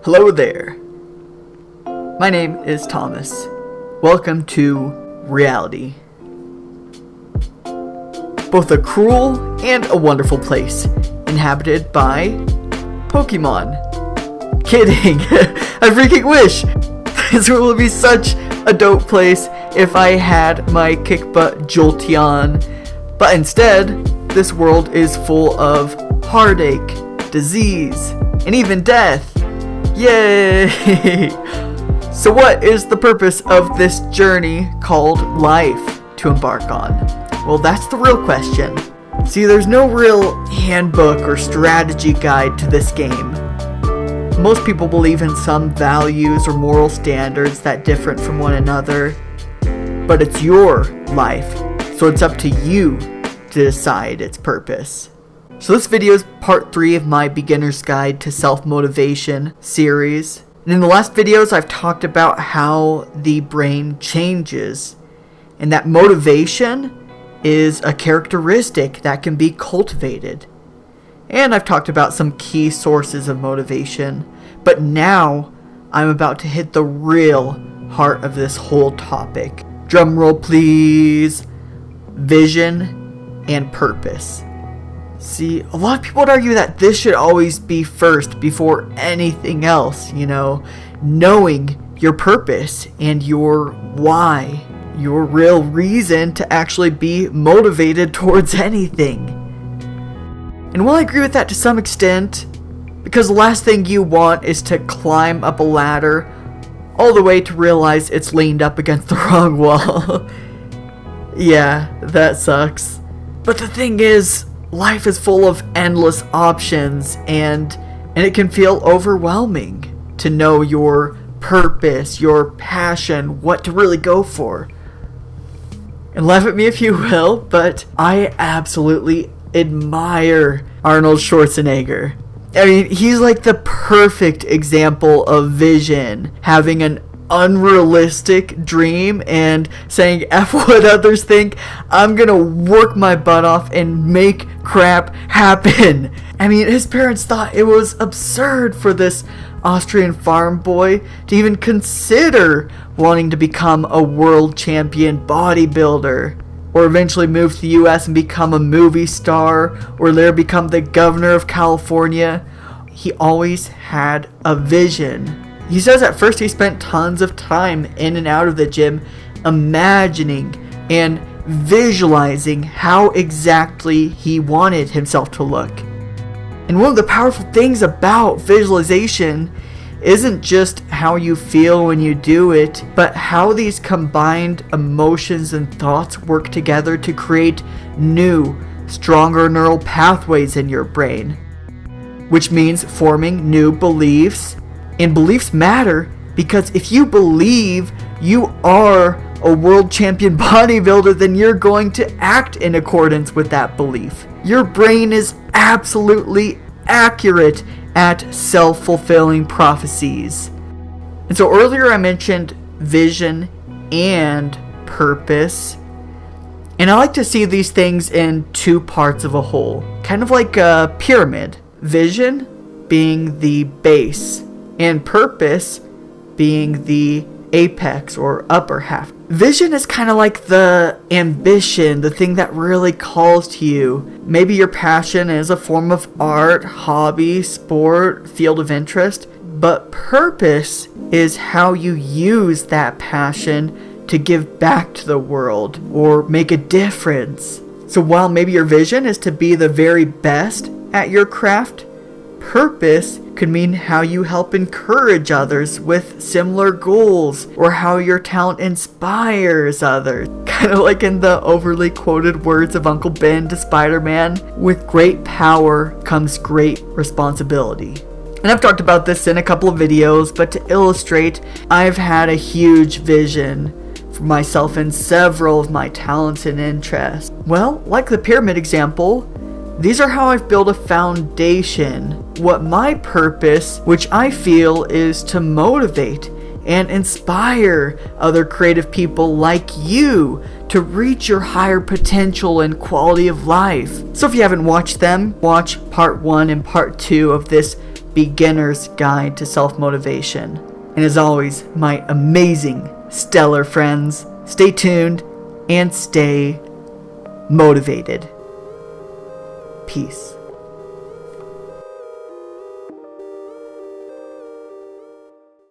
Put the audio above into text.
Hello there. My name is Thomas. Welcome to reality. Both a cruel and a wonderful place, inhabited by Pokemon. Kidding. I freaking wish. This would be such a dope place if I had my kick butt Jolteon. But instead, this world is full of heartache, disease, and even death. Yay! So what is the purpose of this journey called life to embark on? Well, that's the real question. See, there's no real handbook or strategy guide to this game. Most people believe in some values or moral standards that differ from one another, but it's your life, so it's up to you to decide its purpose. So this video is part 3 of my Beginner's Guide to Self-Motivation series. And in the last videos, I've talked about how the brain changes, and that motivation is a characteristic that can be cultivated. And I've talked about some key sources of motivation, but now I'm about to hit the real heart of this whole topic. Drum roll please. Vision and purpose. See, a lot of people would argue that this should always be first before anything else, knowing your purpose and your why, your real reason to actually be motivated towards anything. And while I agree with that to some extent, because the last thing you want is to climb up a ladder all the way to realize it's leaned up against the wrong wall. Yeah, that sucks. But the thing is, life is full of endless options, and it can feel overwhelming to know your purpose, your passion, what to really go for. And laugh at me if you will, but I absolutely admire Arnold Schwarzenegger. I mean, he's like the perfect example of vision, having an unrealistic dream and saying F what others think. I'm gonna work my butt off and make crap happen. I mean, his parents thought it was absurd for this Austrian farm boy to even consider wanting to become a world champion bodybuilder, or eventually move to the US and become a movie star, or later become the governor of California. He always had a vision. He says at first he spent tons of time in and out of the gym imagining and visualizing how exactly he wanted himself to look. And one of the powerful things about visualization isn't just how you feel when you do it, but how these combined emotions and thoughts work together to create new, stronger neural pathways in your brain, which means forming new beliefs. And beliefs matter because if you believe you are a world champion bodybuilder, then you're going to act in accordance with that belief. Your brain is absolutely accurate at self-fulfilling prophecies. And so earlier I mentioned vision and purpose. And I like to see these things in two parts of a whole, kind of like a pyramid. Vision being the base, and purpose being the apex or upper half. Vision is kind of like the ambition, the thing that really calls to you. Maybe your passion is a form of art, hobby, sport, field of interest. But purpose is how you use that passion to give back to the world or make a difference. So while maybe your vision is to be the very best at your craft, purpose could mean how you help encourage others with similar goals, or how your talent inspires others. Kind of like in the overly quoted words of Uncle Ben to Spider-Man, with great power comes great responsibility. And I've talked about this in a couple of videos, but to illustrate, I've had a huge vision for myself in several of my talents and interests. Well, like the pyramid example, these are how I've built a foundation. What my purpose, which I feel, is to motivate and inspire other creative people like you to reach your higher potential and quality of life. So if you haven't watched them, watch part 1 and part 2 of this beginner's guide to self-motivation. And as always, my amazing, stellar friends, stay tuned and stay motivated. Peace.